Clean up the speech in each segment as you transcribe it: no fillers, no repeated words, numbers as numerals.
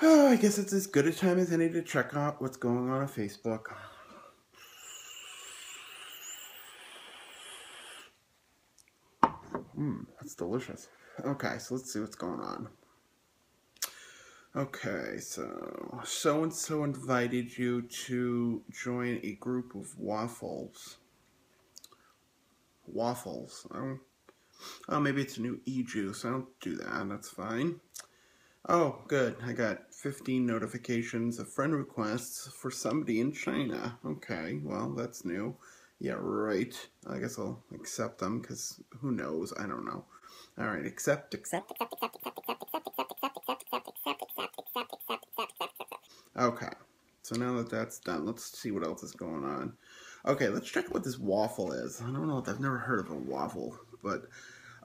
Oh, I guess it's as good a time as any to check out what's going on Facebook. That's delicious. Okay, so let's see what's going on. Okay, so-and-so invited you to join a group of waffles. Waffles. Oh, maybe it's a new e-juice. I don't do that. That's fine. Oh, good. I got 15 notifications of friend requests for somebody in China. Okay, well, that's new. Yeah, right. I guess I'll accept them, because who knows? I don't know. All right, accept. Okay, so now that that's done, let's see what else is going on. Okay, let's check what this waffle is. I don't know. I've never heard of a waffle, but...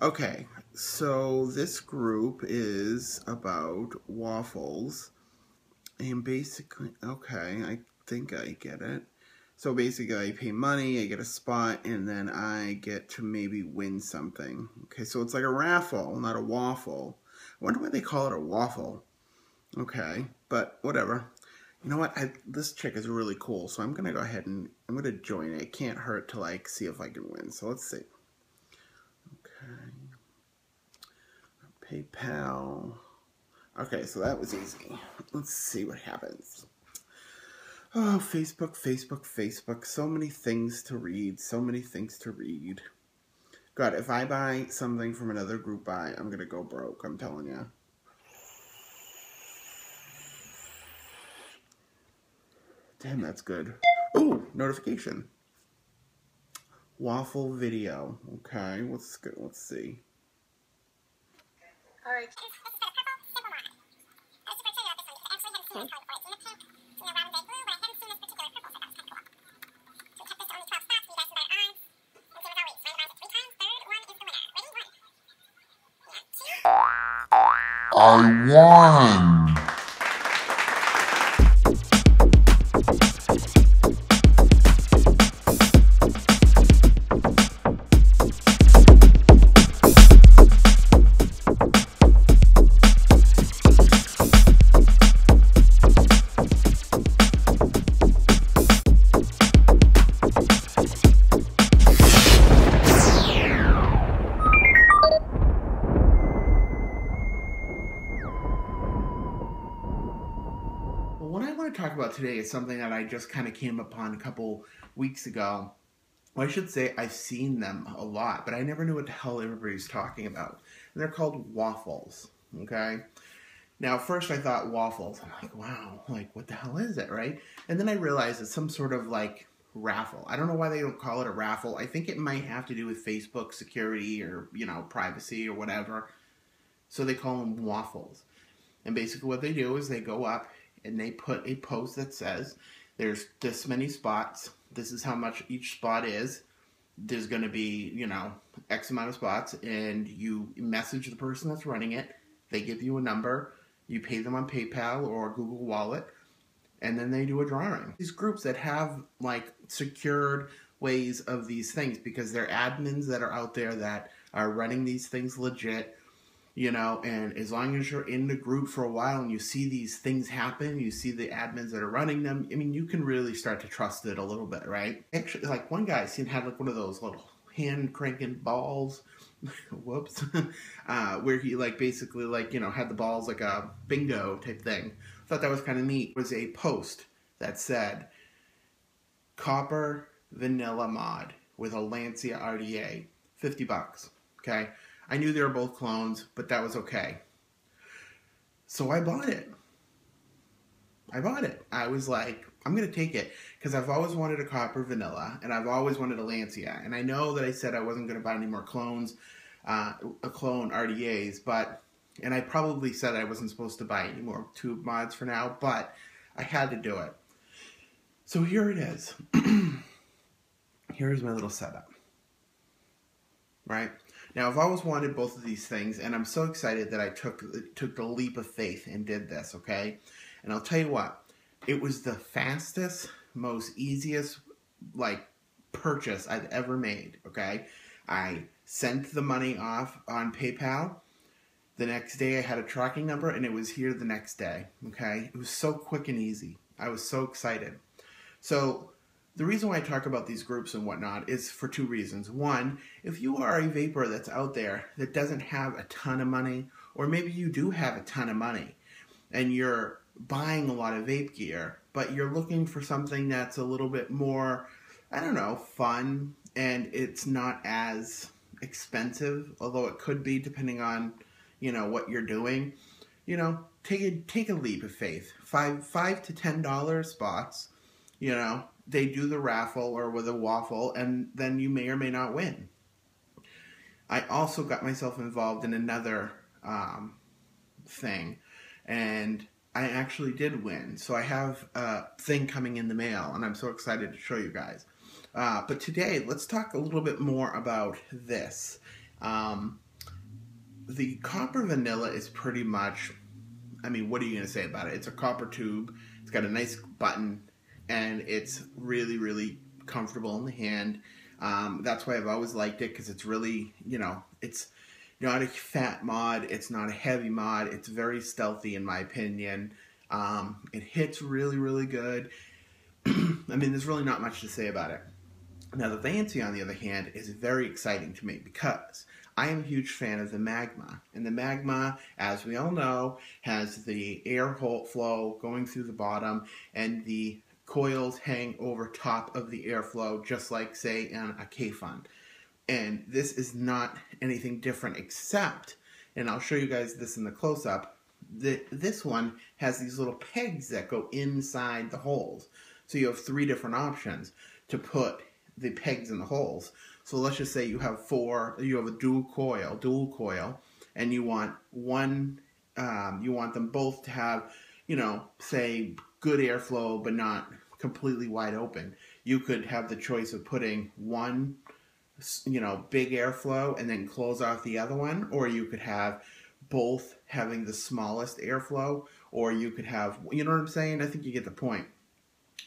Okay, so this group is about waffles, and basically, okay, I think I get it. So basically, I pay money, I get a spot, and then I get to maybe win something. Okay, so it's like a raffle, not a waffle. I wonder why they call it a waffle. Okay, but whatever. You know what? This chick is really cool, so I'm going to go ahead and I'm going to join it. It can't hurt to, like, see if I can win. So let's see. Okay. PayPal. Okay, so that was easy. Let's see what happens. Oh, Facebook, Facebook, Facebook. So many things to read. So many things to read. God, if I buy something from another group buy, I'm going to go broke. I'm telling you. Damn, that's good. Ooh, notification. Waffle video. Okay, let's see. All right. I won! What I want to talk about today is something that I just kind of came upon a couple weeks ago. Well, I should say I've seen them a lot, but I never knew what the hell everybody's talking about. And they're called waffles, okay? Now, first I thought waffles. I'm like, wow, like, what the hell is it, right? And then I realized it's some sort of, like, raffle. I don't know why they don't call it a raffle. I think it might have to do with Facebook security or, you know, privacy or whatever. So they call them waffles. And basically what they do is they go up and they put a post that says, there's this many spots, this is how much each spot is, there's going to be, you know, X amount of spots, and you message the person that's running it, they give you a number, you pay them on PayPal or Google Wallet, and then they do a drawing. These groups that have, like, secured ways of these things, because they're admins that are out there that are running these things legit, you know, and as long as you're in the group for a while and you see these things happen, you see the admins that are running them, I mean, you can really start to trust it a little bit, right? Actually, like, one guy I seen had, like, one of those little hand-cranking balls, whoops, where he, like, basically, like, you know, had the balls like a bingo type thing. I thought that was kind of neat. It was a post that said, copper vanilla mod with a Lancia RDA, $50, okay? I knew they were both clones, but that was okay. So I bought it. I was like, I'm going to take it, because I've always wanted a copper vanilla, and I've always wanted a Lancia. And I know that I said I wasn't going to buy any more clones, clone RDAs, but, and I probably said I wasn't supposed to buy any more tube mods for now, but I had to do it. So here it is. Here's my little setup. Right? Now, I've always wanted both of these things, and I'm so excited that I took the leap of faith and did this, okay? And I'll tell you what, it was the fastest, most easiest, like, purchase I've ever made, okay? I sent the money off on PayPal. The next day I had a tracking number and it was here the next day, okay? It was so quick and easy. I was so excited. So the reason why I talk about these groups and whatnot is for two reasons. One, if you are a vapor that's out there that doesn't have a ton of money, or maybe you do have a ton of money and you're buying a lot of vape gear, but you're looking for something that's a little bit more, I don't know, fun, and it's not as expensive, although it could be depending on, you know, what you're doing. You know, take a leap of faith. $5 to $10 spots, you know, they do the raffle or with a waffle, and then you may or may not win. I also got myself involved in another thing, and I actually did win. So I have a thing coming in the mail, and I'm so excited to show you guys. But today, let's talk a little bit more about this. The copper vanilla is pretty much, I mean, what are you going to say about it? It's a copper tube. It's got a nice button, and it's really, really comfortable in the hand. That's why I've always liked it, because it's really, you know, it's not a fat mod. It's not a heavy mod. It's very stealthy, in my opinion. It hits really, really good. I mean, there's really not much to say about it. Now, the Lancia, on the other hand, is very exciting to me because I am a huge fan of the Magma. And the Magma, as we all know, has the air flow going through the bottom, and the coils hang over top of the airflow, just like, say, in a K-Fun. And this is not anything different except, and I'll show you guys this in the close-up, this one has these little pegs that go inside the holes. So you have three different options to put the pegs in the holes. So let's just say you have a dual coil, and you want one, you want them both to have, you know, say, good airflow, but not completely wide open. You could have the choice of putting one, you know, big airflow and then close off the other one, or you could have both having the smallest airflow, or you could have, you know what I'm saying? I think you get the point.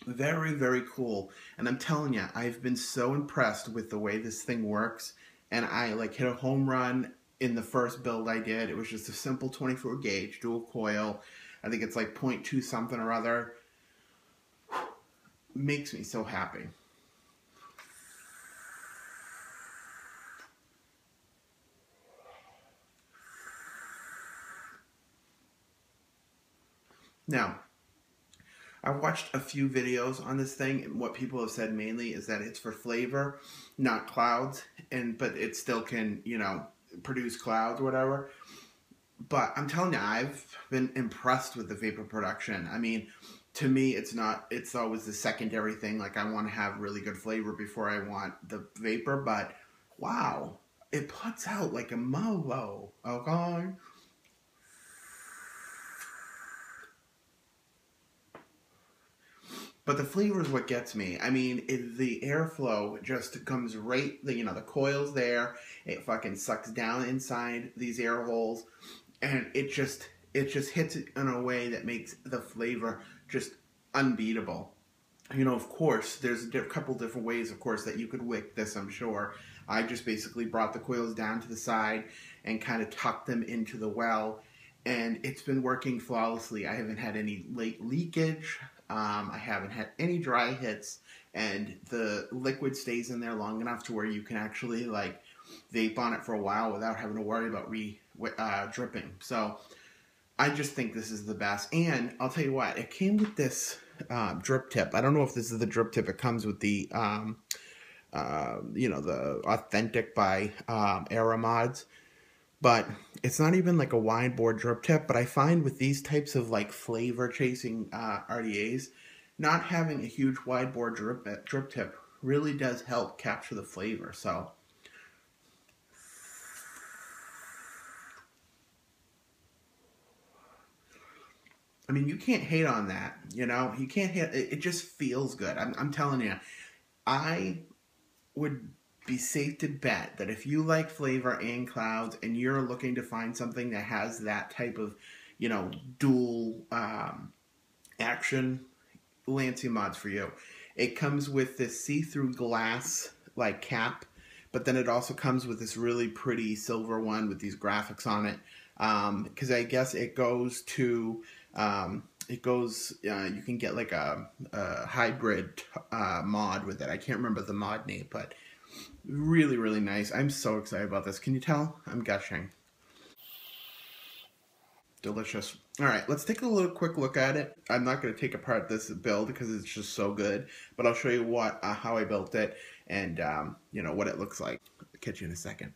Very, very cool. And I'm telling you, I've been so impressed with the way this thing works. And I like hit a home run in the first build I did. It was just a simple 24 gauge dual coil. I think it's like 0.2 something or other. Makes me so happy. Now, I watched a few videos on this thing, and what people have said mainly is that it's for flavor, not clouds, but it still can, you know, produce clouds or whatever. But I'm telling you, I've been impressed with the vapor production. I mean, to me, it's always the secondary thing. Like, I want to have really good flavor before I want the vapor, but wow, it puts out like a mofo, okay? But the flavor is what gets me. I mean, the airflow just comes right, you know, the coil's there. It fucking sucks down inside these air holes. And it just hits it in a way that makes the flavor just unbeatable. You know, of course, there's a couple different ways, of course, that you could wick this, I'm sure. I just basically brought the coils down to the side and kind of tucked them into the well. And it's been working flawlessly. I haven't had any late leakage. I haven't had any dry hits, and the liquid stays in there long enough to where you can actually like vape on it for a while without having to worry about dripping. So I just think this is the best. And I'll tell you what, it came with this drip tip. I don't know if this is the drip tip. It comes with the you know, the Authentic by Mods. But it's not even like a wide bore drip tip. But I find with these types of like flavor chasing RDAs, not having a huge wide bore drip tip really does help capture the flavor. So I mean, you can't hate on that. You know, you can't hate it. It just feels good. I'm telling you, I would be safe to bet that if you like flavor and clouds and you're looking to find something that has that type of, you know, dual action, Lancia Mod's for you. It comes with this see-through glass like cap, but then it also comes with this really pretty silver one with these graphics on it. because I guess it goes to you can get like a hybrid mod with it. I can't remember the mod name, but really, really nice. I'm so excited about this. Can you tell? I'm gushing. Delicious. All right, let's take a quick look at it. I'm not going to take apart this build because it's just so good, but I'll show you what how I built it and you know what it looks like. I'll catch you in a second.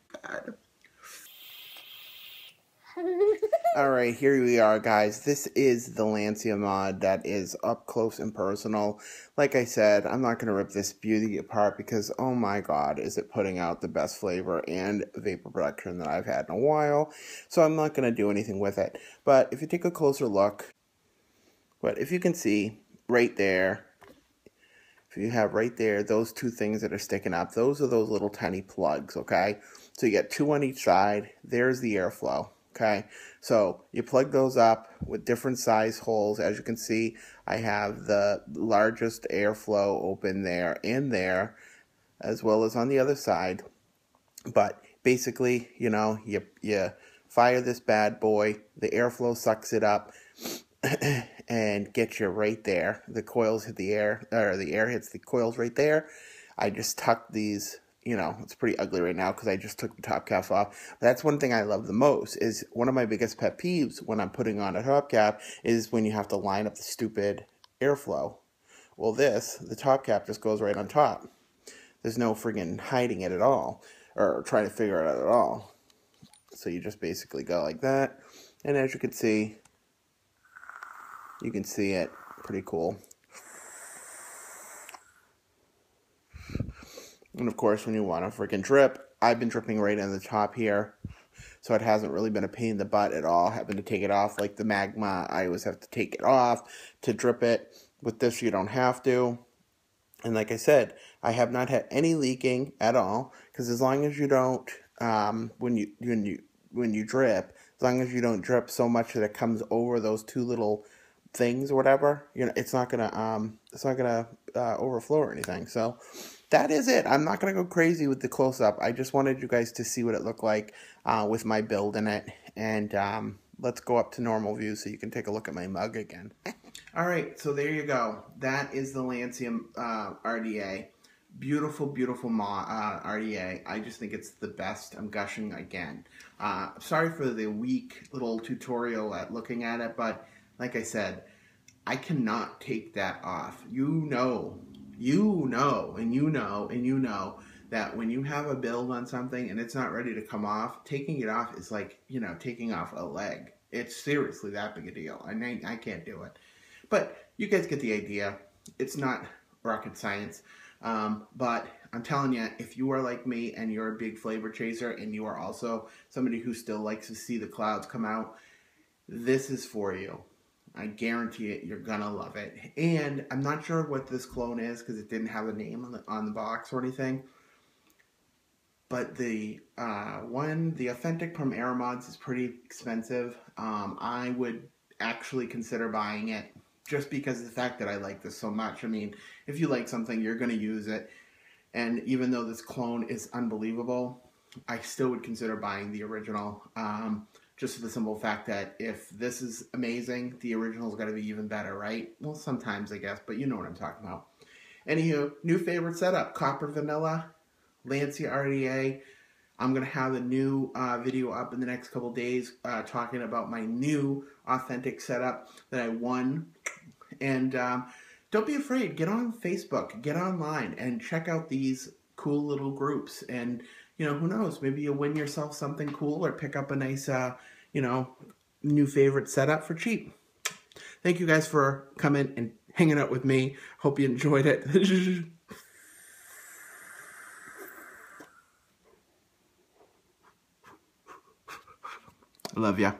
Alright, here we are, guys. This is the Lancia mod that is up close and personal. Like I said, I'm not going to rip this beauty apart because, oh my god, is it putting out the best flavor and vapor production that I've had in a while. So I'm not going to do anything with it. But if you take a closer look, if you can see right there, if you have right there, those two things that are sticking up, those are those little tiny plugs, okay? So you get two on each side. There's the airflow. Okay, so you plug those up with different size holes. As you can see, I have the largest airflow open there and there, as well as on the other side. But basically, you know, you fire this bad boy, the airflow sucks it up, and gets you right there. The coils hit the air, or the air hits the coils right there. I just tucked these. You know, it's pretty ugly right now because I just took the top cap off. But that's one thing I love the most. Is one of my biggest pet peeves when I'm putting on a top cap is when you have to line up the stupid airflow. Well, the top cap just goes right on top. There's no friggin' hiding it at all or trying to figure it out at all. So you just basically go like that. And as you can see it pretty cool. And of course, when you want to freaking drip, I've been dripping right in the top here. So it hasn't really been a pain in the butt at all. Having to take it off like the Magma, I always have to take it off to drip it. With this, you don't have to. And like I said, I have not had any leaking at all. Because as long as you don't, when you drip, as long as you don't drip so much that it comes over those two little things or whatever, you know, it's not gonna overflow or anything. So that is it. I'm not going to go crazy with the close-up. I just wanted you guys to see what it looked like with my build in it. And let's go up to normal view so you can take a look at my mug again. All right, so there you go. That is the Lancia RDA. Beautiful, beautiful RDA. I just think it's the best. I'm gushing again. Sorry for the weak little tutorial at looking at it, but like I said, I cannot take that off. You know that when you have a build on something and it's not ready to come off, taking it off is like, you know, taking off a leg. It's seriously that big a deal. I can't do it. But you guys get the idea. It's not rocket science. But I'm telling you, if you are like me and you're a big flavor chaser and you are also somebody who still likes to see the clouds come out, this is for you. I guarantee it, you're gonna love it. And I'm not sure what this clone is because it didn't have a name on the box or anything. But the authentic from Aeromods is pretty expensive. I would actually consider buying it just because of the fact that I like this so much. I mean, if you like something, you're gonna use it. And even though this clone is unbelievable, I still would consider buying the original. Just for the simple fact that if this is amazing, the original's got to be even better, right? Well, sometimes, I guess, but you know what I'm talking about. Anywho, new favorite setup, Copper Vanilla, Lancia RDA. I'm going to have a new video up in the next couple days talking about my new authentic setup that I won. And don't be afraid. Get on Facebook, get online, and check out these cool little groups. And you know, who knows? Maybe you'll win yourself something cool or pick up a nice, you know, new favorite setup for cheap. Thank you guys for coming and hanging out with me. Hope you enjoyed it. I love ya.